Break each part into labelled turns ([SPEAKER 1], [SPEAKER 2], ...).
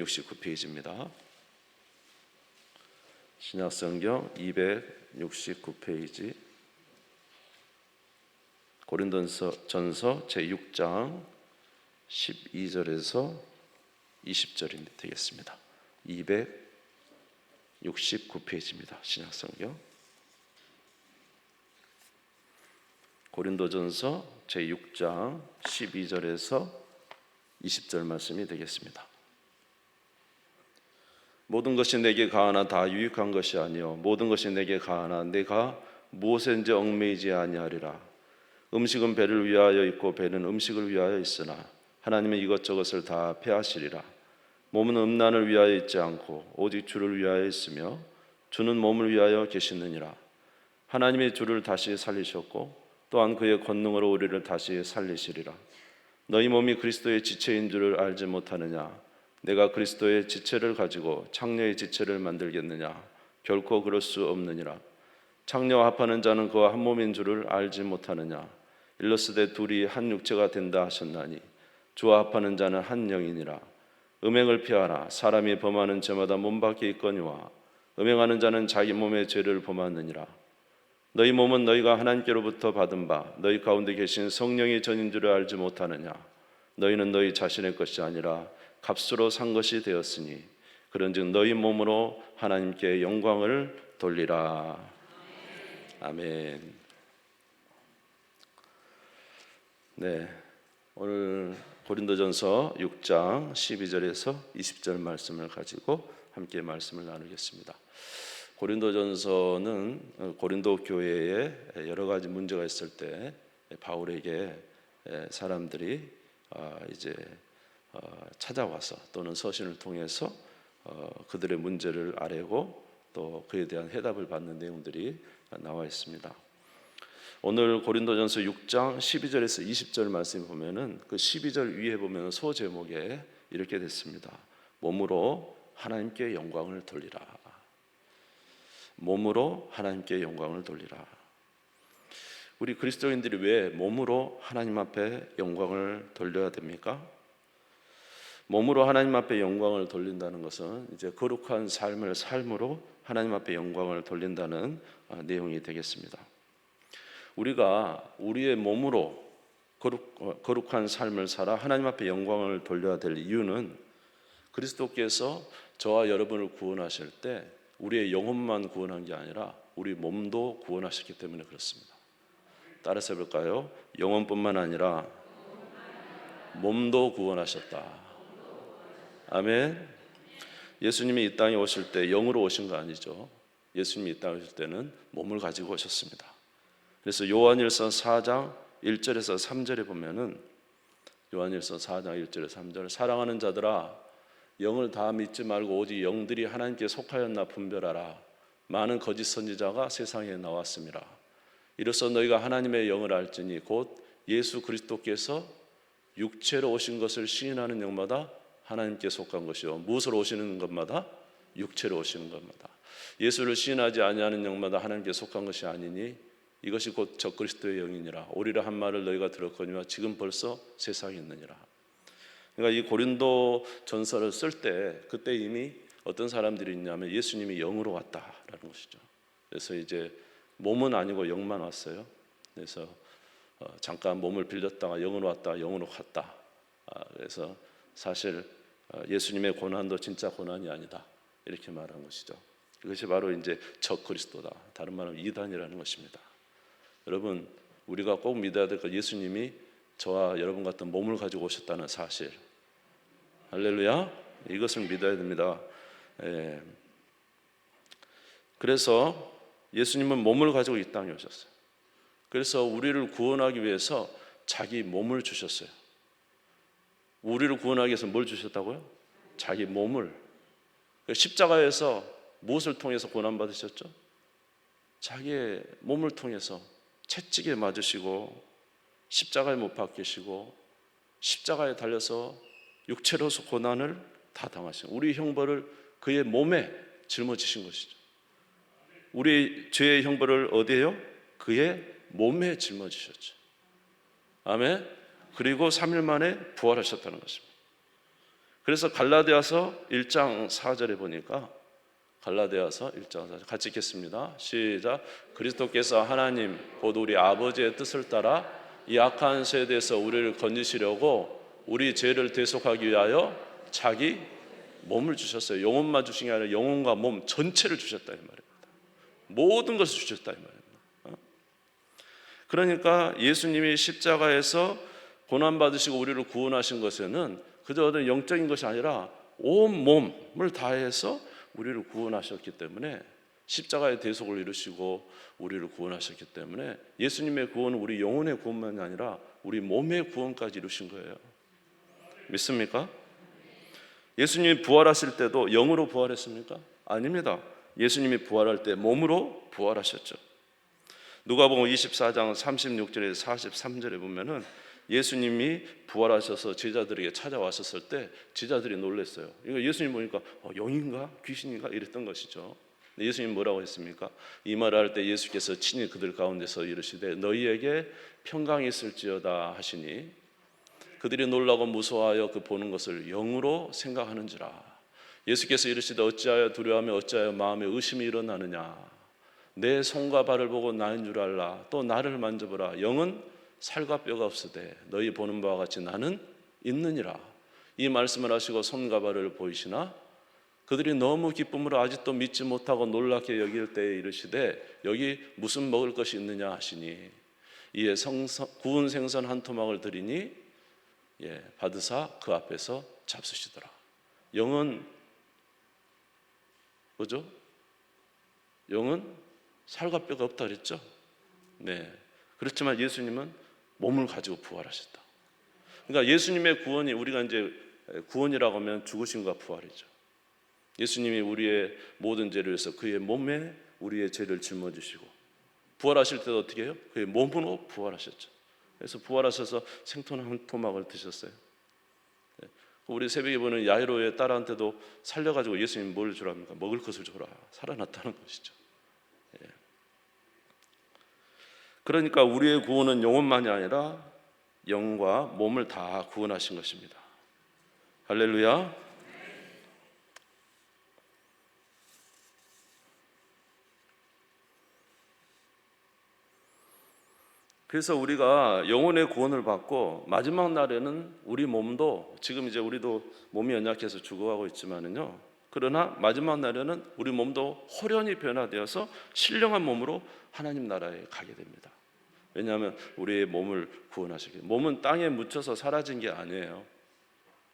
[SPEAKER 1] 269페이지입니다. 신약성경 269페이지 고린도전서 제6장 12절에서 20절이 되겠습니다. 269페이지입니다. 신약성경 고린도전서 제6장 12절에서 20절 말씀이 되겠습니다. 모든 것이 내게 가하나 다 유익한 것이 아니요 모든 것이 내게 가하나 내가 무엇인지 얽매이지 아니하리라. 음식은 배를 위하여 있고 배는 음식을 위하여 있으나 하나님은 이것저것을 다 폐하시리라. 몸은 음란을 위하여 있지 않고 오직 주를 위하여 있으며 주는 몸을 위하여 계시느니라. 하나님이 주를 다시 살리셨고 또한 그의 권능으로 우리를 다시 살리시리라. 너희 몸이 그리스도의 지체인 줄을 알지 못하느냐? 내가 그리스도의 지체를 가지고 창녀의 지체를 만들겠느냐? 결코 그럴 수 없느니라. 창녀와 합하는 자는 그와 한 몸인 줄을 알지 못하느냐? 일러스되 둘이 한 육체가 된다 하셨나니 주와 합하는 자는 한 영이니라. 음행을 피하라. 사람이 범하는 죄마다 몸 밖에 있거니와 음행하는 자는 자기 몸의 죄를 범하느니라. 너희 몸은 너희가 하나님께로부터 받은 바 너희 가운데 계신 성령의 전인 줄을 알지 못하느냐? 너희는 너희 자신의 것이 아니라 값으로 산 것이 되었으니 그런즉 너희 몸으로 하나님께 영광을 돌리라. 아멘. 네, 오늘 고린도전서 6장 12절에서 20절 말씀을 가지고 함께 말씀을 나누겠습니다. 고린도전서는 고린도 교회에 여러 가지 문제가 있을 때 바울에게 사람들이 이제 찾아와서 또는 서신을 통해서 그들의 문제를 아뢰고 또 그에 대한 해답을 받는 내용들이 나와 있습니다. 오늘 고린도전서 6장 12절에서 20절 말씀 보면은 그 12절 위에 보면 소제목에 이렇게 됐습니다. 몸으로 하나님께 영광을 돌리라. 몸으로 하나님께 영광을 돌리라. 우리 그리스도인들이 왜 몸으로 하나님 앞에 영광을 돌려야 됩니까? 몸으로 하나님 앞에 영광을 돌린다는 것은 이제 거룩한 삶을 삶으로 하나님 앞에 영광을 돌린다는 내용이 되겠습니다. 우리가 우리의 몸으로 거룩한 삶을 살아 하나님 앞에 영광을 돌려야 될 이유는 그리스도께서 저와 여러분을 구원하실 때 우리의 영혼만 구원한 게 아니라 우리 몸도 구원하셨기 때문에 그렇습니다. 따라서 해볼까요? 영혼뿐만 아니라 몸도 구원하셨다. 아멘. 예수님이 이 땅에 오실 때 영으로 오신 거 아니죠. 예수님이 이 땅에 오실 때는 몸을 가지고 오셨습니다. 그래서 요한일서 4장 1절에서 3절에 보면은 요한일서 4장 1절에서 3절 사랑하는 자들아 영을 다 믿지 말고 오직 영들이 하나님께 속하였나 분별하라. 많은 거짓 선지자가 세상에 나왔습니다. 이로써 너희가 하나님의 영을 알지니 곧 예수 그리스도께서 육체로 오신 것을 시인하는 영마다 하나님께 속한 것이요 무엇으로 오시는 것마다 육체로 오시는 것마다 예수를 시인하지 아니하는 영마다 하나님께 속한 것이 아니니 이것이 곧 적그리스도의 영이니라. 오리라 한 말을 너희가 들었거니와 지금 벌써 세상에 있느니라. 그러니까 이 고린도 전서를 쓸 때 그때 이미 어떤 사람들이 있냐면 예수님이 영으로 왔다라는 것이죠. 그래서 이제 몸은 아니고 영만 왔어요. 그래서 잠깐 몸을 빌렸다가 영으로 왔다가 영으로 갔다. 그래서 사실 예수님의 고난도 진짜 고난이 아니다 이렇게 말한 것이죠. 이것이 바로 이제 적그리스도다. 다른 말은 이단이라는 것입니다. 여러분 우리가 꼭 믿어야 될 것 예수님이 저와 여러분 같은 몸을 가지고 오셨다는 사실. 할렐루야. 이것을 믿어야 됩니다. 그래서 예수님은 몸을 가지고 이 땅에 오셨어요. 그래서 우리를 구원하기 위해서 자기 몸을 주셨어요. 우리를 구원하기 위해서 뭘 주셨다고요? 자기 몸을. 십자가에서 무엇을 통해서 고난받으셨죠? 자기의 몸을 통해서 채찍에 맞으시고 십자가에 못 박히시고 십자가에 달려서 육체로서 고난을 다 당하신 우리 형벌을 그의 몸에 짊어지신 것이죠. 우리 죄의 형벌을 어디에요? 그의 몸에 짊어지셨죠. 아멘. 그리고 3일 만에 부활하셨다는 것입니다. 그래서 갈라디아서 1장 4절에 보니까 갈라디아서 1장 4절 같이 읽겠습니다. 시작. 그리스도께서 하나님 곧 우리 아버지의 뜻을 따라 이 악한 세대에서 우리를 건지시려고 우리 죄를 대속하기 위하여 자기 몸을 주셨어요. 영혼만 주신 게 아니라 영혼과 몸 전체를 주셨다 이 말입니다. 모든 것을 주셨다 이 말입니다. 그러니까 예수님이 십자가에서 고난받으시고 우리를 구원하신 것에는 그저 어떤 영적인 것이 아니라 온 몸을 다해서 우리를 구원하셨기 때문에, 십자가의 대속을 이루시고 우리를 구원하셨기 때문에 예수님의 구원은 우리 영혼의 구원만이 아니라 우리 몸의 구원까지 이루신 거예요. 믿습니까? 예수님이 부활하실 때도 영으로 부활했습니까? 아닙니다. 예수님이 부활할 때 몸으로 부활하셨죠. 누가복음 24장 36절에서 43절에 보면은 예수님이 부활하셔서 제자들에게 찾아왔었을 때 제자들이 놀랐어요. 이거 예수님 보니까 영인가 귀신인가 이랬던 것이죠. 예수님 뭐라고 했습니까? 이 말을 할 때 예수께서 친히 그들 가운데서 이르시되 너희에게 평강이 있을지어다 하시니 그들이 놀라고 무서워하여 그 보는 것을 영으로 생각하는지라. 예수께서 이르시되 어찌하여 두려워하며 어찌하여 마음에 의심이 일어나느냐. 내 손과 발을 보고 나인 줄 알라. 또 나를 만져보라. 영은 살과 뼈가 없으되 너희 보는 바와 같이 나는 있느니라. 이 말씀을 하시고 손과 발을 보이시나 그들이 너무 기쁨으로 아직도 믿지 못하고 놀랍게 여길 때에 이르시되 여기 무슨 먹을 것이 있느냐 하시니 이에 구운 생선 한 토막을 드리니 받으사 그 앞에서 잡수시더라. 영은 뭐죠? 영은 살과 뼈가 없다 그랬죠? 네. 그렇지만 예수님은 몸을 가지고 부활하셨다. 그러니까 예수님의 구원이, 우리가 이제 구원이라고 하면 죽으심과 부활이죠. 예수님이 우리의 모든 죄를 위해서 그의 몸에 우리의 죄를 짊어지시고 부활하실 때도 어떻게 해요? 그의 몸으로 부활하셨죠. 그래서 부활하셔서 생선 한 토막을 드셨어요. 우리 새벽에 보는 야이로의 딸한테도 살려가지고 예수님 뭘 주랍니까? 먹을 것을 줘라. 살아났다는 것이죠. 그러니까 우리의 구원은 영혼만이 아니라 영과 몸을 다 구원하신 것입니다. 할렐루야. 그래서 우리가 영혼의 구원을 받고 마지막 날에는 우리 몸도, 지금 이제 우리도 몸이 연약해서 죽어가고 있지만은요, 그러나 마지막 날에는 우리 몸도 호련히 변화되어서 신령한 몸으로 하나님 나라에 가게 됩니다. 왜냐하면 우리의 몸을 구원하시기, 몸은 땅에 묻혀서 사라진 게 아니에요.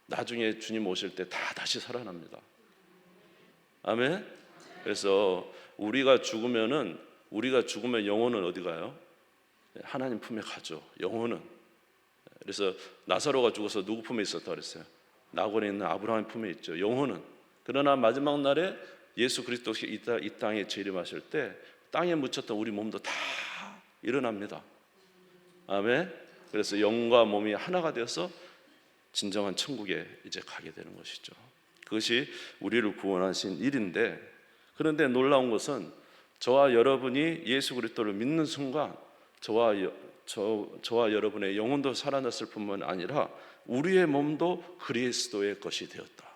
[SPEAKER 1] 나중에 주님 오실 때 다 다시 살아납니다. 아멘. 그래서 우리가 죽으면 영혼은 어디 가요? 하나님 품에 가죠. 영혼은. 그래서 나사로가 죽어서 누구 품에 있었다 그랬어요? 낙원에 있는 아브라함 품에 있죠. 영혼은. 그러나 마지막 날에 예수 그리스도가 이 땅에 재림하실 때 땅에 묻혔던 우리 몸도 다 일어납니다. 아멘. 그래서 영과 몸이 하나가 되어서 진정한 천국에 이제 가게 되는 것이죠. 그것이 우리를 구원하신 일인데, 그런데 놀라운 것은 저와 여러분이 예수 그리스도를 믿는 순간 저와 여러분의 영혼도 살아났을 뿐만 아니라 우리의 몸도 그리스도의 것이 되었다.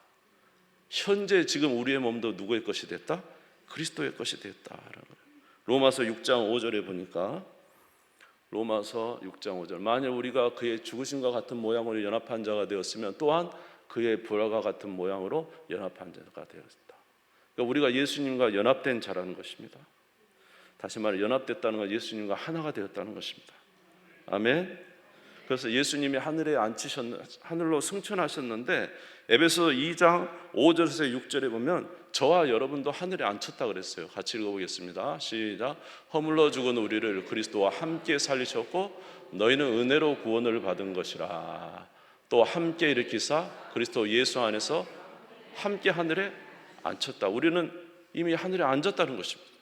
[SPEAKER 1] 현재 지금 우리의 몸도 누구의 것이 됐다? 그리스도의 것이 되었다라는 거예요. 로마서 6장 5절에 보니까, 로마서 6장 5절, 만일 우리가 그의 죽으심과 같은 모양으로 연합한 자가 되었으면 또한 그의 부활과 같은 모양으로 연합한 자가 되었다. 그러니까 우리가 예수님과 연합된 자라는 것입니다. 다시 말해 연합됐다는 건 예수님과 하나가 되었다는 것입니다. 아멘. 그래서 예수님이 하늘로 승천하셨는데 에베소 2장 5절에서 6절에 보면 저와 여러분도 하늘에 앉혔다 그랬어요. 같이 읽어보겠습니다. 시작. 허물러 죽은 우리를 그리스도와 함께 살리셨고 너희는 은혜로 구원을 받은 것이라. 또 함께 일으키사 그리스도 예수 안에서 함께 하늘에 앉혔다. 우리는 이미 하늘에 앉았다는 것입니다.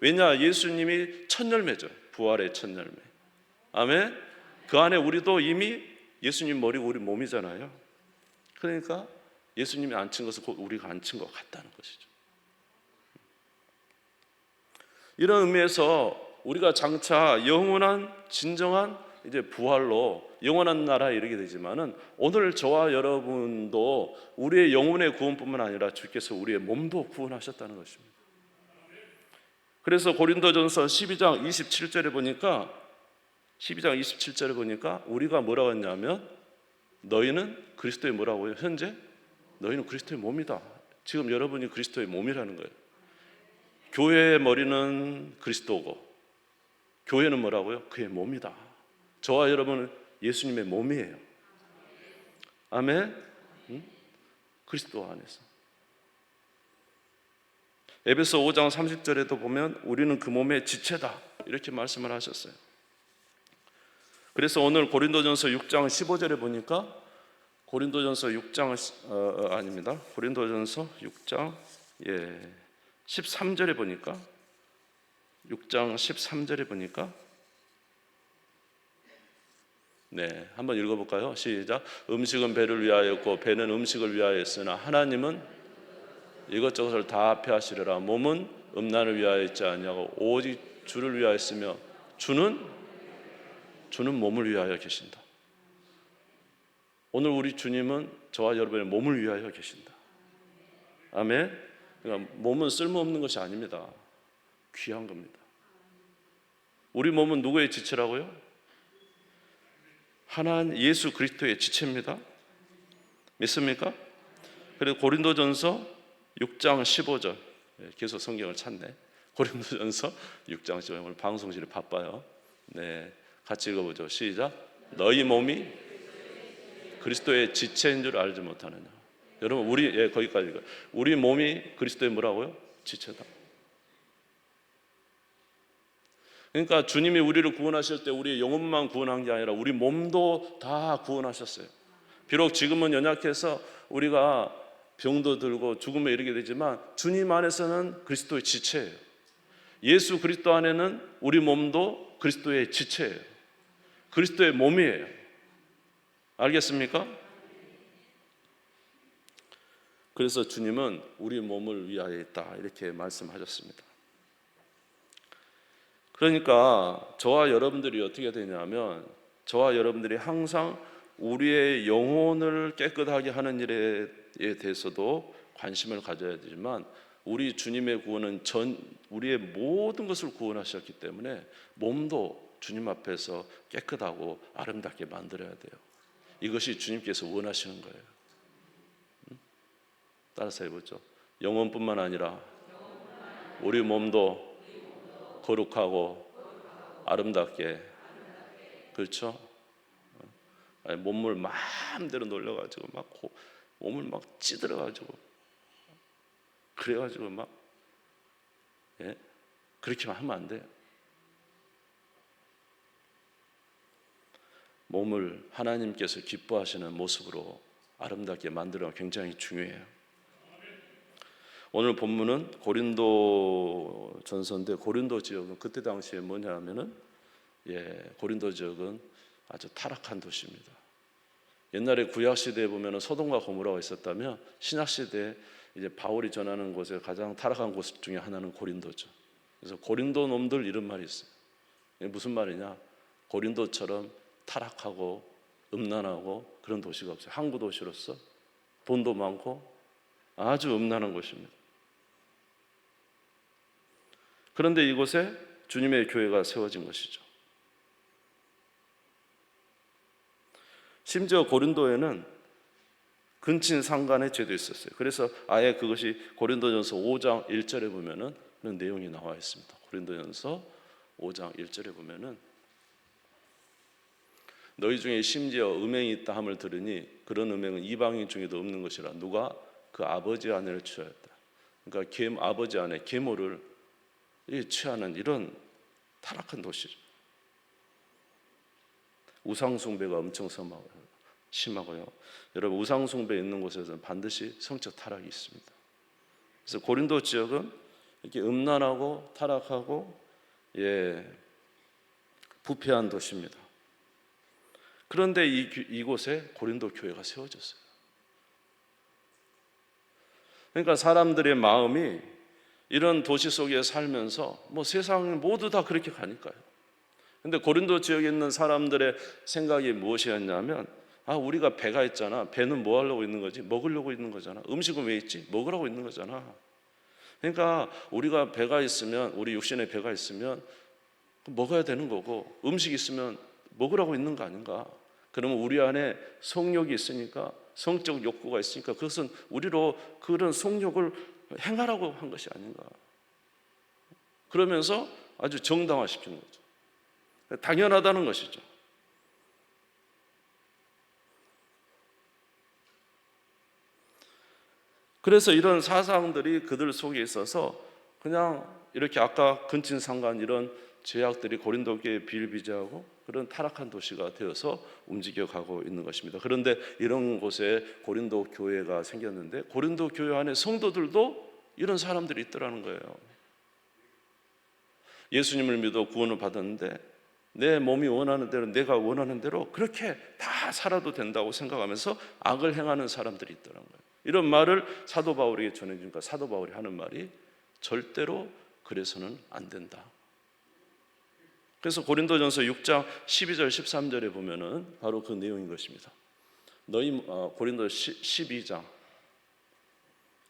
[SPEAKER 1] 왜냐? 예수님이 첫 열매죠. 부활의 첫 열매. 아멘. 그 안에 우리도 이미 예수님 머리고 우리 몸이잖아요. 그러니까 예수님이 앉힌 것은 곧 우리가 앉힌 것 같다는 것이죠. 이런 의미에서 우리가 장차 영원한 진정한 이제 부활로 영원한 나라에 이르게 되지만은 오늘 저와 여러분도 우리의 영혼의 구원뿐만 아니라 주께서 우리의 몸도 구원하셨다는 것입니다. 그래서 고린도전서 12장 27절에 보니까 우리가 뭐라고 했냐면 너희는 그리스도의 뭐라고요? 현재 너희는 그리스도의 몸이다. 지금 여러분이 그리스도의 몸이라는 거예요. 교회의 머리는 그리스도고 교회는 뭐라고요? 그의 몸이다. 저와 여러분은 예수님의 몸이에요. 아멘. 그리스도 안에서. 에베소 5장 30절에도 보면 우리는 그 몸의 지체다 이렇게 말씀을 하셨어요. 그래서 오늘 고린도전서 6장 15절에 보니까 고린도전서 6장 13절에 보니까 6장 13절에 보니까 네, 한번 읽어볼까요? 시작. 음식은 배를 위하였고 배는 음식을 위하였으나 하나님은 이것저것을 다 합해하시리라. 몸은 음란을 위하였지 아니하고 오직 주를 위하였으며 주는 몸을 위하여 계신다. 오늘 우리 주님은 저와 여러분의 몸을 위하여 계신다. 아멘. 그러니까 몸은 쓸모없는 것이 아닙니다. 귀한 겁니다. 우리 몸은 누구의 지체라고요? 하나님 예수 그리스도의 지체입니다. 믿습니까? 그리고 고린도전서 6장 15절 계속 성경을 찾네. 고린도전서 6장 15절 오늘 방송실이 바빠요. 네, 같이 읽어보죠. 시작. 너희 몸이 그리스도의 지체인 줄 알지 못하느냐. 여러분 우리 거기까지 읽어요. 우리 몸이 그리스도의 뭐라고요? 지체다. 그러니까 주님이 우리를 구원하실 때 우리의 영혼만 구원한 게 아니라 우리 몸도 다 구원하셨어요. 비록 지금은 연약해서 우리가 병도 들고 죽음에 이르게 되지만 주님 안에서는 그리스도의 지체예요. 예수 그리스도 안에는 우리 몸도 그리스도의 지체예요. 그리스도의 몸이에요. 알겠습니까? 그래서 주님은 우리 몸을 위하여 있다 이렇게 말씀하셨습니다. 그러니까 저와 여러분들이 어떻게 되냐면 저와 여러분들이 항상 우리의 영혼을 깨끗하게 하는 일에 대해서도 관심을 가져야 되지만 우리 주님의 구원은 우리의 모든 것을 구원하셨기 때문에 몸도 주님 앞에서 깨끗하고 아름답게 만들어야 돼요. 이것이 주님께서 원하시는 거예요. 따라서 해보죠. 영혼뿐만 아니라 우리 몸도 거룩하고 아름답게. 그렇죠? 몸을 마음대로 놀려가지고 막 몸을 막 찌들어가지고 그래가지고 막 그렇게만 하면 안 돼요. 몸을 하나님께서 기뻐하시는 모습으로 아름답게 만들어 굉장히 중요해요. 오늘 본문은 고린도 전서인데 고린도 지역은 그때 당시에 뭐냐면은 고린도 지역은 아주 타락한 도시입니다. 옛날에 구약 시대에 보면은 소돔과 고모라가 있었다면 신약 시대에 이제 바울이 전하는 곳에 가장 타락한 곳 중에 하나는 고린도죠. 그래서 고린도 놈들 이런 말이 있어요. 이게 무슨 말이냐? 고린도처럼 타락하고 음란하고 그런 도시가 없어요. 항구 도시로서 돈도 많고 아주 음란한 곳입니다. 그런데 이곳에 주님의 교회가 세워진 것이죠. 심지어 고린도에는 근친상간의 죄도 있었어요. 그래서 아예 그것이 고린도전서 5장 1절에 보면은 그런 내용이 나와 있습니다. 고린도전서 5장 1절에 보면은 너희 중에 심지어 음행이 있다 함을 들으니 그런 음행은 이방인 중에도 없는 것이라 누가 그 아버지 아내를 취하였다. 그러니까 아버지 아내 계모를 취하는 이런 타락한 도시죠. 우상숭배가 엄청 심하고요. 여러분 우상숭배 있는 곳에서는 반드시 성적 타락이 있습니다. 그래서 고린도 지역은 이렇게 음란하고 타락하고 부패한 도시입니다. 그런데 이곳에 고린도 교회가 세워졌어요. 그러니까 사람들의 마음이 이런 도시 속에 살면서 세상 모두 다 그렇게 가니까요. 근데 고린도 지역에 있는 사람들의 생각이 무엇이었냐면, 우리가 배가 있잖아. 배는 뭐 하려고 있는 거지? 먹으려고 있는 거잖아. 음식은 왜 있지? 먹으라고 있는 거잖아. 그러니까 우리가 배가 있으면, 우리 육신에 배가 있으면 먹어야 되는 거고, 음식이 있으면 먹으라고 있는 거 아닌가? 그러면 우리 안에 성욕이 있으니까, 성적 욕구가 있으니까 그것은 우리로 그런 성욕을 행하라고 한 것이 아닌가? 그러면서 아주 정당화시키는 거죠. 당연하다는 것이죠. 그래서 이런 사상들이 그들 속에 있어서 그냥 이렇게 아까 근친상간 이런 죄악들이 고린도 교회에 비일비재하고 그런 타락한 도시가 되어서 움직여가고 있는 것입니다. 그런데 이런 곳에 고린도 교회가 생겼는데 고린도 교회 안에 성도들도 이런 사람들이 있더라는 거예요. 예수님을 믿어 구원을 받았는데 내 몸이 원하는 대로, 내가 원하는 대로 그렇게 다 살아도 된다고 생각하면서 악을 행하는 사람들이 있더라는 거예요. 이런 말을 사도 바울에게 전해주니까 사도 바울이 하는 말이 절대로 그래서는 안 된다. 그래서 고린도전서 6장 12절 13절에 보면은 바로 그 내용인 것입니다. 고린도 12장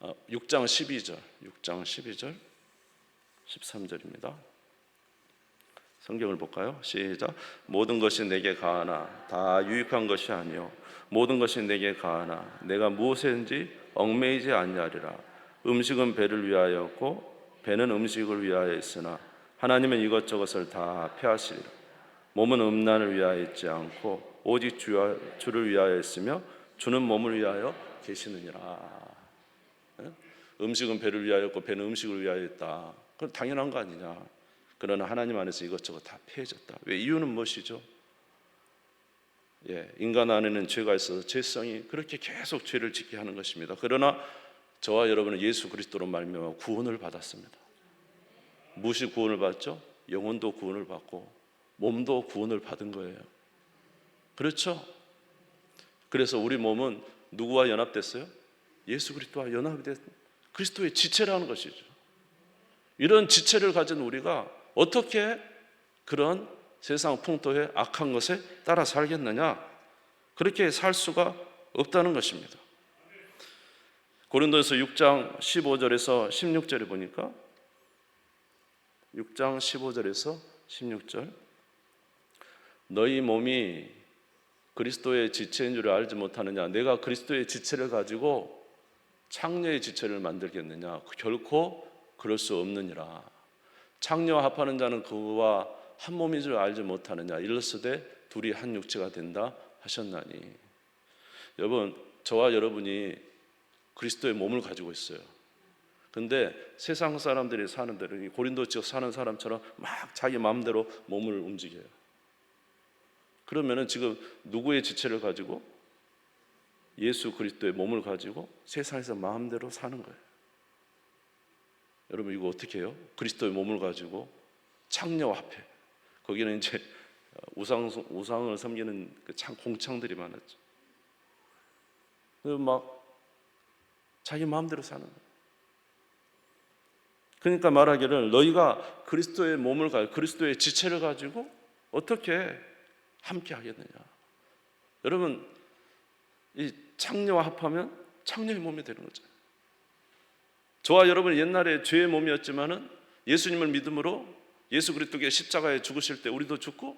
[SPEAKER 1] 6장 12절 13절입니다. 성경을 볼까요? 시작. 모든 것이 내게 가하나 다 유익한 것이 아니요 모든 것이 내게 가하나 내가 무엇인지 얽매이지 아니하리라. 음식은 배를 위하여였고 배는 음식을 위하여 있으나 하나님은 이것저것을 다 폐하시리라. 몸은 음란을 위하여 있지 않고 오직 주를 위하여 있으며 주는 몸을 위하여 계시느니라. 음식은 배를 위하였고 배는 음식을 위하여 있다. 그건 당연한 거 아니냐. 그러나 하나님 안에서 이것저것 다 폐해졌다. 왜? 이유는 무엇이죠? 인간 안에는 죄가 있어서 죄성이 그렇게 계속 죄를 짓게 하는 것입니다. 그러나 저와 여러분은 예수 그리스도로 말미암아 구원을 받았습니다. 무엇이 구원을 받죠? 영혼도 구원을 받고 몸도 구원을 받은 거예요. 그렇죠? 그래서 우리 몸은 누구와 연합됐어요? 예수 그리스도와 연합이 된 그리스도의 지체라는 것이죠. 이런 지체를 가진 우리가 어떻게 그런 세상 풍토의 악한 것에 따라 살겠느냐? 그렇게 살 수가 없다는 것입니다. 고린도서 6장 15절에서 16절에 보니까 6장 15절에서 16절 너희 몸이 그리스도의 지체인 줄 알지 못하느냐? 내가 그리스도의 지체를 가지고 창녀의 지체를 만들겠느냐? 결코 그럴 수 없느니라. 창녀와 합하는 자는 그와 한 몸인 줄 알지 못하느냐? 일러스되 둘이 한 육체가 된다 하셨나니. 여러분, 저와 여러분이 그리스도의 몸을 가지고 있어요. 근데 세상 사람들이 사는 대로 고린도 지역 사는 사람처럼 막 자기 마음대로 몸을 움직여요. 그러면은 지금 누구의 지체를 가지고? 예수 그리스도의 몸을 가지고 세상에서 마음대로 사는 거예요. 여러분 이거 어떻게 해요? 그리스도의 몸을 가지고 창녀와 합해. 거기는 이제 우상을 섬기는 그 공창들이 많았죠. 막 자기 마음대로 사는 거예요. 그러니까 말하기를 너희가 그리스도의 몸을 가지고 그리스도의 지체를 가지고 어떻게 함께 하겠느냐. 여러분 이 창녀와 합하면 창녀의 몸이 되는 거죠. 저와 여러분은 옛날에 죄의 몸이었지만은 예수님을 믿음으로 예수 그리스도께 십자가에 죽으실 때 우리도 죽고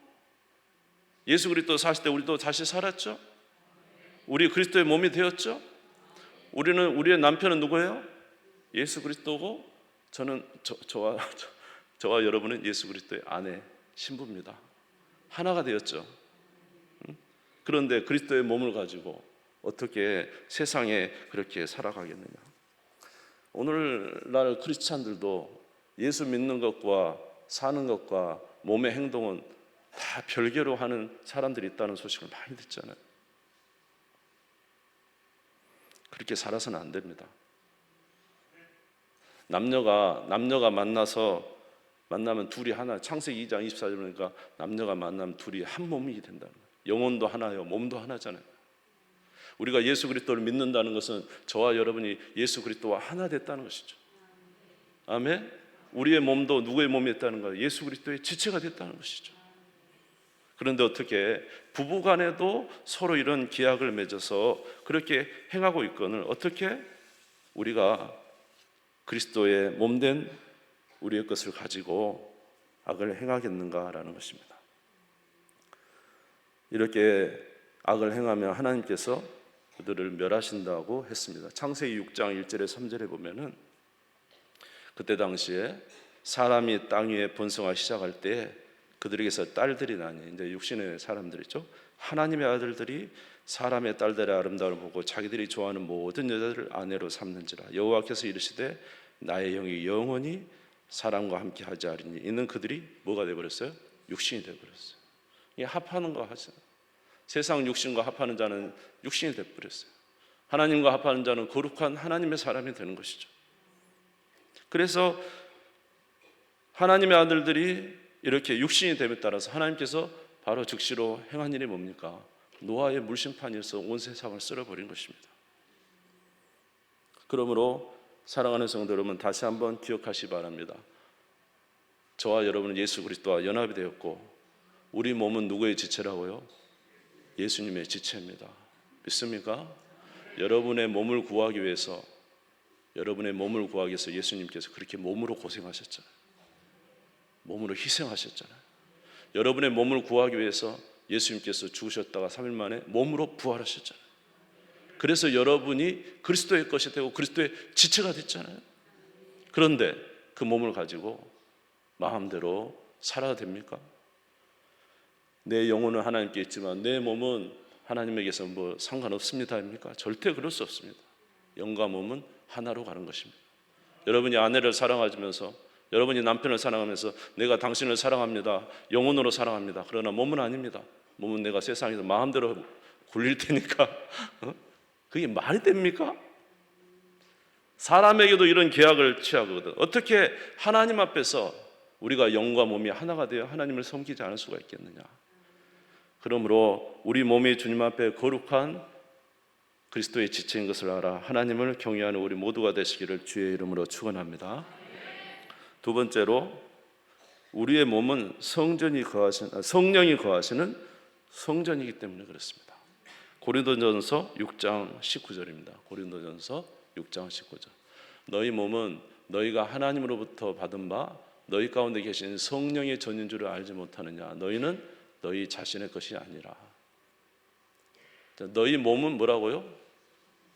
[SPEAKER 1] 예수 그리스도 사실 때 우리도 다시 살았죠. 우리 그리스도의 몸이 되었죠. 우리의 남편은 누구예요? 예수 그리스도고 저와 여러분은 예수 그리스도의 아내 신부입니다. 하나가 되었죠. 그런데 그리스도의 몸을 가지고 어떻게 세상에 그렇게 살아가겠느냐. 오늘날 크리스찬들도 예수 믿는 것과 사는 것과 몸의 행동은 다 별개로 하는 사람들이 있다는 소식을 많이 듣잖아요. 그렇게 살아서는 안 됩니다. 남녀가 만나면 둘이 하나. 창세기 2장 24절 보니까 남녀가 만나면 둘이 한 몸이 된다는 거예요. 영혼도 하나요, 몸도 하나잖아요. 우리가 예수 그리스도를 믿는다는 것은 저와 여러분이 예수 그리스도와 하나 됐다는 것이죠. 아멘. 우리의 몸도 누구의 몸이 됐다는 거예요? 예수 그리스도의 지체가 됐다는 것이죠. 그런데 어떻게 부부간에도 서로 이런 계약을 맺어서 그렇게 행하고 있거늘 어떻게 우리가 그리스도의 몸된 우리의 것을 가지고 악을 행하겠는가라는 것입니다. 이렇게 악을 행하며 하나님께서 그들을 멸하신다고 했습니다. 창세기 6장 1절에 3절에 보면은 그때 당시에 사람이 땅 위에 번성하기 시작할 때 그들에게서 딸들이 나니, 이제 육신의 사람들이죠. 하나님의 아들들이 사람의 딸들의 아름다움을 보고 자기들이 좋아하는 모든 여자들을 아내로 삼는지라. 여호와께서 이르시되 나의 영이 영원히 사람과 함께 하지 않으니 이는 그들이 뭐가 되어버렸어요? 육신이 되어버렸어요. 이게 합하는 거 하죠. 세상 육신과 합하는 자는 육신이 되어버렸어요. 하나님과 합하는 자는 거룩한 하나님의 사람이 되는 것이죠. 그래서 하나님의 아들들이 이렇게 육신이 됨에 따라서 하나님께서 바로 즉시로 행한 일이 뭡니까? 노아의 물심판에서 온 세상을 쓸어버린 것입니다. 그러므로 사랑하는 성도 여러분, 다시 한번 기억하시기 바랍니다. 저와 여러분은 예수 그리스도와 연합이 되었고 우리 몸은 누구의 지체라고요? 예수님의 지체입니다. 믿습니까? 여러분의 몸을 구하기 위해서 예수님께서 그렇게 몸으로 고생하셨잖아요. 몸으로 희생하셨잖아요. 여러분의 몸을 구하기 위해서 예수님께서 죽으셨다가 3일 만에 몸으로 부활하셨잖아요. 그래서 여러분이 그리스도의 것이 되고 그리스도의 지체가 됐잖아요. 그런데 그 몸을 가지고 마음대로 살아도 됩니까? 내 영혼은 하나님께 있지만 내 몸은 하나님에게서 뭐 상관없습니다 입니까? 절대 그럴 수 없습니다. 영과 몸은 하나로 가는 것입니다. 여러분이 아내를 사랑하면서, 여러분이 남편을 사랑하면서 내가 당신을 사랑합니다, 영혼으로 사랑합니다. 그러나 몸은 아닙니다. 몸은 내가 세상에서 마음대로 굴릴 테니까 그게 말이 됩니까? 사람에게도 이런 계약을 취하거든. 어떻게 하나님 앞에서 우리가 영과 몸이 하나가 되어 하나님을 섬기지 않을 수가 있겠느냐. 그러므로 우리 몸이 주님 앞에 거룩한 그리스도의 지체인 것을 알아 하나님을 경외하는 우리 모두가 되시기를 주의 이름으로 축원합니다. 두 번째로, 우리의 몸은 성령이 거하시는 성전이기 때문에 그렇습니다. 고린도전서 6장 19절입니다. 고린도전서 6장 19절. 너희 몸은 너희가 하나님으로부터 받은 바 너희 가운데 계신 성령의 전인 줄을 알지 못하느냐. 너희는 너희 자신의 것이 아니라. 너희 몸은 뭐라고요?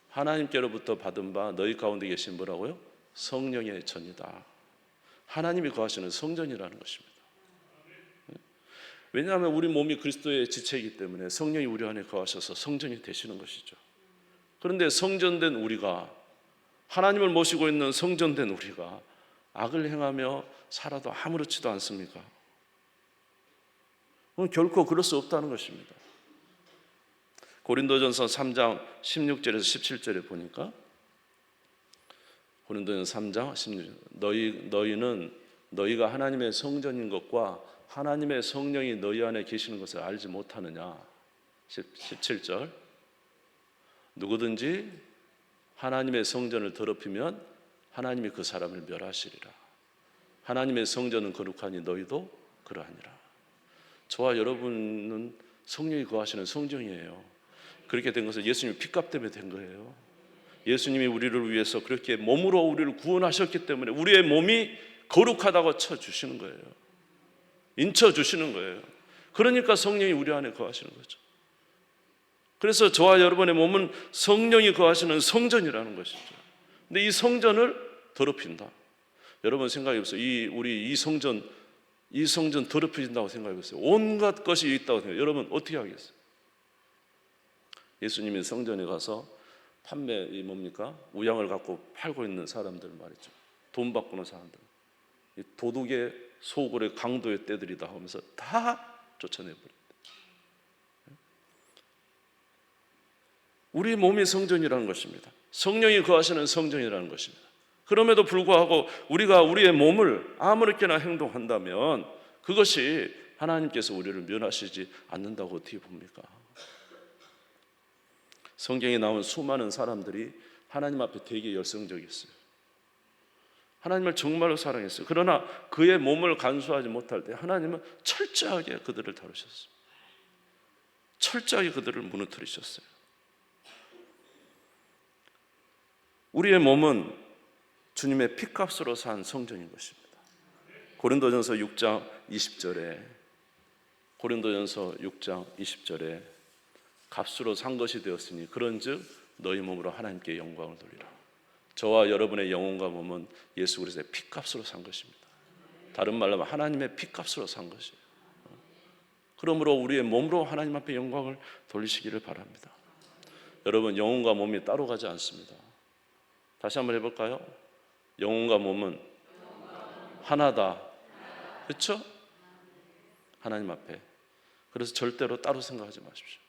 [SPEAKER 1] 하나님께로부터 받은 바 너희 가운데 계신 뭐라고요? 성령의 전이다. 하나님이 거하시는 성전이라는 것입니다. 왜냐하면 우리 몸이 그리스도의 지체이기 때문에 성령이 우리 안에 거하셔서 성전이 되시는 것이죠. 그런데 성전된 우리가, 하나님을 모시고 있는 성전된 우리가 악을 행하며 살아도 아무렇지도 않습니까? 그건 결코 그럴 수 없다는 것입니다. 고린도전서 3장 16절에서 17절에 보니까, 고린도전서 3장 16절, 너희는 너희가 하나님의 성전인 것과 하나님의 성령이 너희 안에 계시는 것을 알지 못하느냐. 17절, 누구든지 하나님의 성전을 더럽히면 하나님이 그 사람을 멸하시리라. 하나님의 성전은 거룩하니 너희도 그러하니라. 저와 여러분은 성령이 거하시는 성전이에요. 그렇게 된 것은 예수님의 피값 때문에 된 거예요. 예수님이 우리를 위해서 그렇게 몸으로 우리를 구원하셨기 때문에 우리의 몸이 거룩하다고 쳐주시는 거예요. 인쳐주시는 거예요. 그러니까 성령이 우리 안에 거하시는 거죠. 그래서 저와 여러분의 몸은 성령이 거하시는 성전이라는 것이죠. 근데 이 성전을 더럽힌다. 여러분 생각해 보세요. 우리 이 성전 더럽혀진다고 생각해 보세요. 온갖 것이 있다고 생각해요. 여러분 어떻게 하겠어요? 예수님이 성전에 가서 우양을 갖고 팔고 있는 사람들 말이죠. 돈 바꾸는 사람들. 이 도둑의 소굴의 강도의 떼들이다 하면서 다 쫓아내버립니다. 우리 몸이 성전이라는 것입니다. 성령이 거하시는 성전이라는 것입니다. 그럼에도 불구하고 우리가 우리의 몸을 아무렇게나 행동한다면 그것이 하나님께서 우리를 면하시지 않는다고 어떻게 봅니까? 성경에 나온 수많은 사람들이 하나님 앞에 되게 열성적이었어요. 하나님을 정말로 사랑했어요. 그러나 그의 몸을 간수하지 못할 때 하나님은 철저하게 그들을 다루셨어요. 철저하게 그들을 무너뜨리셨어요. 우리의 몸은 주님의 피값으로 산 성전인 것입니다. 고린도전서 6장 20절에 고린도전서 6장 20절에 값으로 산 것이 되었으니 그런즉 너희 몸으로 하나님께 영광을 돌리라. 저와 여러분의 영혼과 몸은 예수 그리스도의 피값으로 산 것입니다. 다른 말로 하면 하나님의 피값으로 산 것이에요. 그러므로 우리의 몸으로 하나님 앞에 영광을 돌리시기를 바랍니다. 여러분, 영혼과 몸이 따로 가지 않습니다. 다시 한번 해볼까요? 영혼과 몸은 하나다. 그렇죠? 하나님 앞에. 그래서 절대로 따로 생각하지 마십시오.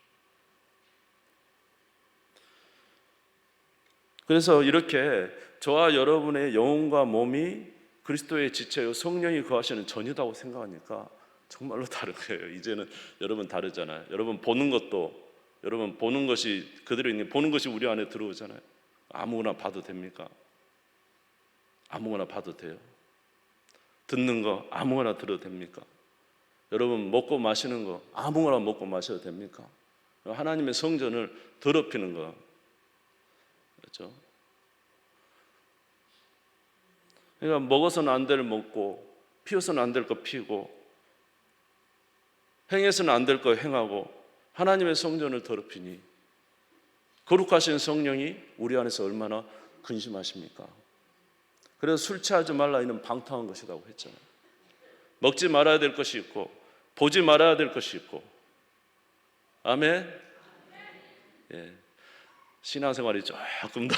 [SPEAKER 1] 그래서 이렇게 저와 여러분의 영혼과 몸이 그리스도의 지체요 성령이 거하시는 전이라고 생각하니까 정말로 다른 거예요. 이제는 여러분 다르잖아요. 여러분 보는 것도 여러분 보는 것이 그대로 있는 보는 것이 우리 안에 들어오잖아요. 아무거나 봐도 됩니까? 아무거나 봐도 돼요. 듣는 거 아무거나 들어도 됩니까? 여러분 먹고 마시는 거 아무거나 먹고 마셔도 됩니까? 하나님의 성전을 더럽히는 거 그렇죠? 그러니까 먹어서는 안 될 먹고 피워서는 안 될 거 피우고 행해서는 안 될 거 행하고 하나님의 성전을 더럽히니 거룩하신 성령이 우리 안에서 얼마나 근심하십니까? 그래서 술 취하지 말라 이는 방탕한 것이라고 했잖아요. 먹지 말아야 될 것이 있고 보지 말아야 될 것이 있고 아멘? 예. 신앙생활이 조금 더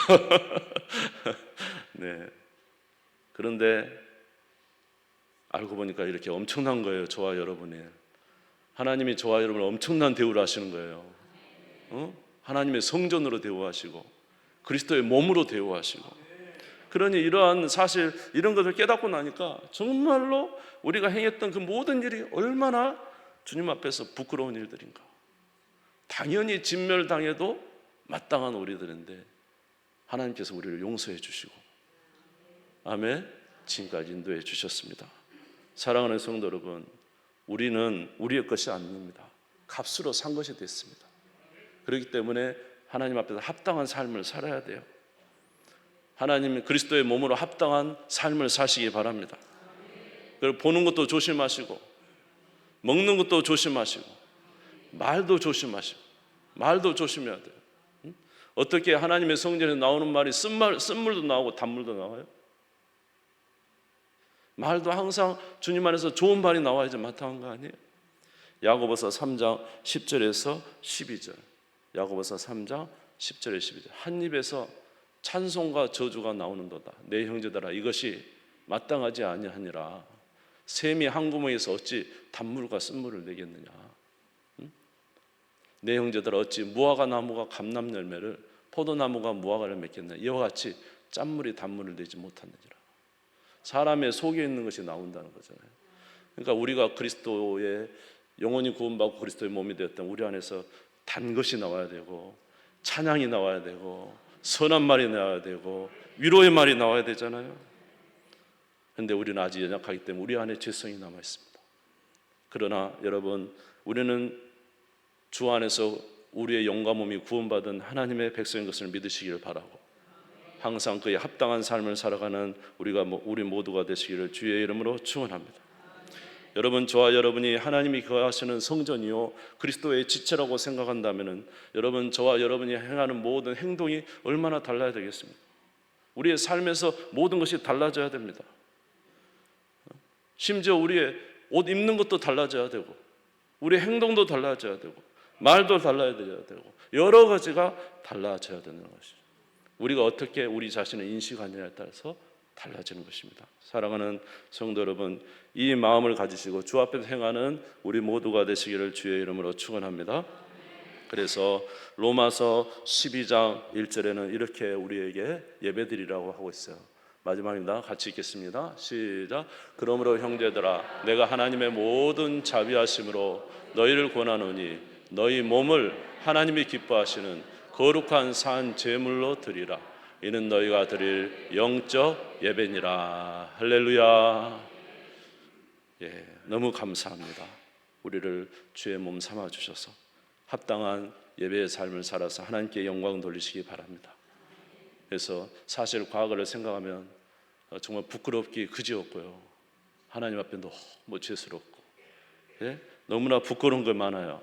[SPEAKER 1] 네. 그런데 알고 보니까 이렇게 엄청난 거예요. 저와 여러분이 하나님이 저와 여러분을 엄청난 대우를 하시는 거예요. 하나님의 성전으로 대우하시고 그리스도의 몸으로 대우하시고 그러니 이러한 사실 이런 것을 깨닫고 나니까 정말로 우리가 행했던 그 모든 일이 얼마나 주님 앞에서 부끄러운 일들인가. 당연히 진멸당해도 마땅한 우리들인데 하나님께서 우리를 용서해 주시고 아멘 지금까지 인도해 주셨습니다. 사랑하는 성도 여러분, 우리는 우리의 것이 아닙니다. 값으로 산 것이 됐습니다. 그렇기 때문에 하나님 앞에서 합당한 삶을 살아야 돼요. 하나님 그리스도의 몸으로 합당한 삶을 사시기 바랍니다. 그리고 보는 것도 조심하시고 먹는 것도 조심하시고 말도 조심하시고 말도 조심해야 돼요. 어떻게 하나님의 성전에 나오는 말이 쓴물도 나오고 단물도 나와요? 말도 항상 주님 안에서 좋은 말이 나와야지 마땅한 거 아니에요? 야고보서 3장 10절에서 12절 야고보서 3장 10절에 12절 한 입에서 찬송과 저주가 나오는도다. 내 형제들아 이것이 마땅하지 아니하니라. 샘이 한 구멍에서 어찌 단물과 쓴물을 내겠느냐. 내 형제들아 어찌 무화과 나무가 감람 열매를 포도나무가 무화과를 맺겠느냐. 이와 같이 짠물이 단물을 내지 못하느니라. 사람의 속에 있는 것이 나온다는 거잖아요. 그러니까 우리가 그리스도의 영혼이 구원받고 그리스도의 몸이 되었던 우리 안에서 단 것이 나와야 되고 찬양이 나와야 되고 선한 말이 나와야 되고 위로의 말이 나와야 되잖아요. 그런데 우리는 아직 연약하기 때문에 우리 안에 죄성이 남아 있습니다. 그러나 여러분 우리는 주 안에서 우리의 영과 몸이 구원받은 하나님의 백성인 것을 믿으시기를 바라고 항상 그의 합당한 삶을 살아가는 우리 모두가 되시기를 주의 이름으로 축원합니다. 여러분 저와 여러분이 하나님이 거하시는 성전이요 그리스도의 지체라고 생각한다면 여러분 저와 여러분이 행하는 모든 행동이 얼마나 달라야 되겠습니까? 우리의 삶에서 모든 것이 달라져야 됩니다. 심지어 우리의 옷 입는 것도 달라져야 되고 우리의 행동도 달라져야 되고 말도 달라져야 되고 여러 가지가 달라져야 되는 것이죠. 우리가 어떻게 우리 자신을 인식하느냐에 따라서 달라지는 것입니다. 사랑하는 성도 여러분, 이 마음을 가지시고 주 앞에서 행하는 우리 모두가 되시기를 주의 이름으로 축원합니다. 그래서 로마서 12장 1절에는 이렇게 우리에게 예배드리라고 하고 있어요. 마지막입니다. 같이 읽겠습니다. 시작. 그러므로 형제들아 내가 하나님의 모든 자비하심으로 너희를 권하노니 너희 몸을 하나님이 기뻐하시는 거룩한 산 제물로 드리라. 이는 너희가 드릴 영적 예배니라. 할렐루야. 예, 너무 감사합니다. 우리를 주의 몸 삼아 주셔서 합당한 예배의 삶을 살아서 하나님께 영광 돌리시기 바랍니다. 그래서 사실 과거를 생각하면 정말 부끄럽기 그지없고요. 하나님 앞에 너무 죄스럽고, 예? 너무나 부끄러운 걸 많아요.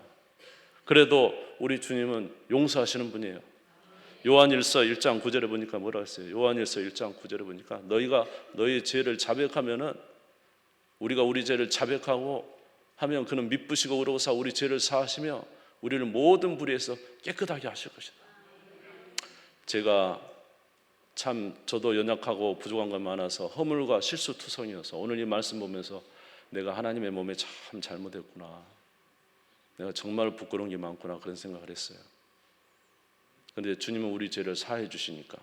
[SPEAKER 1] 그래도 우리 주님은 용서하시는 분이에요. 요한일서 1장 9절에 보니까 뭐라고 했어요? 요한일서 1장 9절에 보니까 너희가 너희 죄를 자백하면은, 우리가 우리 죄를 자백하고 하면 그는 미쁘시고 의로우사 우리 죄를 사하시며 우리를 모든 불의에서 깨끗하게 하실 것이다. 제가 참 저도 연약하고 부족한 것 많아서 허물과 실수투성이어서 오늘 이 말씀 보면서 내가 하나님의 몸에 참 잘못했구나, 내가 정말 부끄러운 게 많구나, 그런 생각을 했어요. 그런데 주님은 우리 죄를 사해 주시니까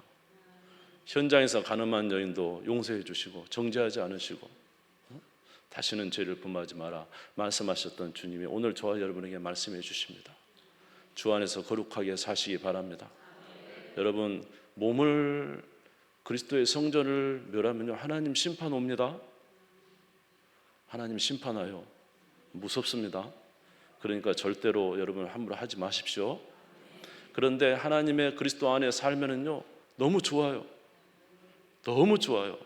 [SPEAKER 1] 현장에서 가늠한 여인도 용서해 주시고 정죄하지 않으시고 다시는 죄를 범하지 마라 말씀하셨던 주님이 오늘 저와 여러분에게 말씀해 주십니다. 주 안에서 거룩하게 사시기 바랍니다. 여러분, 몸을, 그리스도의 성전을 멸하면요, 하나님 심판 옵니다. 하나님 심판하요. 무섭습니다. 그러니까 절대로 여러분 함부로 하지 마십시오. 그런데 하나님의 그리스도 안에 살면은요, 너무 좋아요. 너무 좋아요.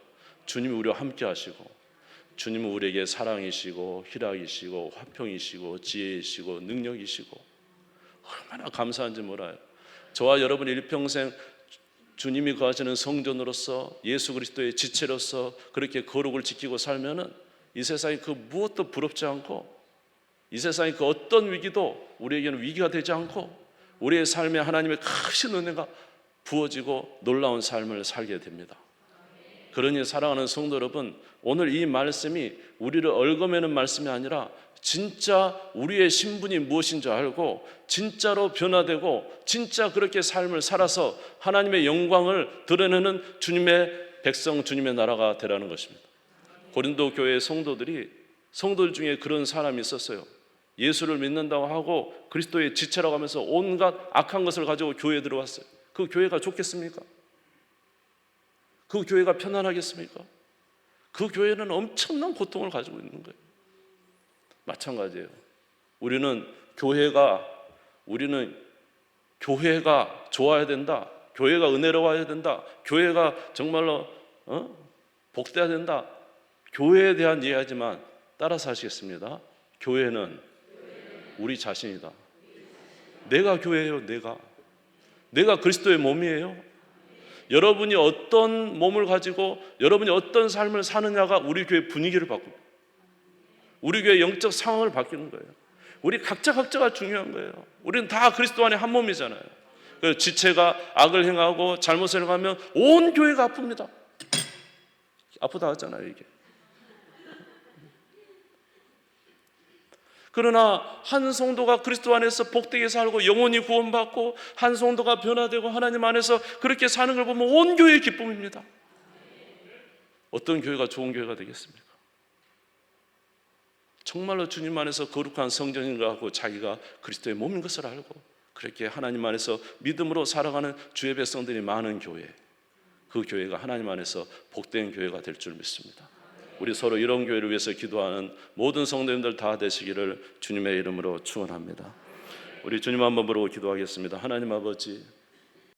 [SPEAKER 1] 주님이 우리와 함께 하시고, 주님은 우리에게 사랑이시고 희락이시고 화평이시고 지혜이시고 능력이시고, 얼마나 감사한지 몰라요. 저와 여러분이 일평생 주님이 거하시는 성전으로서 예수 그리스도의 지체로서 그렇게 거룩을 지키고 살면은 이 세상에 그 무엇도 부럽지 않고, 이 세상에 그 어떤 위기도 우리에게는 위기가 되지 않고, 우리의 삶에 하나님의 크신 은혜가 부어지고 놀라운 삶을 살게 됩니다. 그러니 사랑하는 성도 여러분, 오늘 이 말씀이 우리를 얽어매는 말씀이 아니라 진짜 우리의 신분이 무엇인지 알고 진짜로 변화되고 진짜 그렇게 삶을 살아서 하나님의 영광을 드러내는 주님의 백성, 주님의 나라가 되라는 것입니다. 고린도 교회의 성도들 중에 그런 사람이 있었어요. 예수를 믿는다고 하고 그리스도의 지체라고 하면서 온갖 악한 것을 가지고 교회에 들어왔어요. 그 교회가 좋겠습니까? 그 교회가 편안하겠습니까? 그 교회는 엄청난 고통을 가지고 있는 거예요. 마찬가지예요. 우리는 교회가 좋아야 된다, 교회가 은혜로워야 된다, 교회가 정말로 복되어야 된다, 교회에 대한 이해하지만 따라서 하시겠습니다. 교회는 우리 자신이다. 내가 교회예요. 내가 그리스도의 몸이에요. 여러분이 어떤 몸을 가지고 여러분이 어떤 삶을 사느냐가 우리 교회 분위기를 바꿉니다. 우리 교회 영적 상황을 바뀌는 거예요. 우리 각자가 중요한 거예요. 우리는 다 그리스도 안에 한 몸이잖아요. 그래서 지체가 악을 행하고 잘못을 행하면 온 교회가 아픕니다. 아프다 하잖아요, 이게. 그러나 한 성도가 그리스도 안에서 복되게 살고 영혼이 구원받고 한 성도가 변화되고 하나님 안에서 그렇게 사는 걸 보면 온 교회의 기쁨입니다. 어떤 교회가 좋은 교회가 되겠습니까? 정말로 주님 안에서 거룩한 성전인 것 같고 자기가 그리스도의 몸인 것을 알고 그렇게 하나님 안에서 믿음으로 살아가는 주의 백성들이 많은 교회, 그 교회가 하나님 안에서 복된 교회가 될 줄 믿습니다. 우리 서로 이런 교회를 위해서 기도하는 모든 성도님들 다 되시기를 주님의 이름으로 축원합니다. 우리 주님 한번 부르고 기도하겠습니다. 하나님 아버지,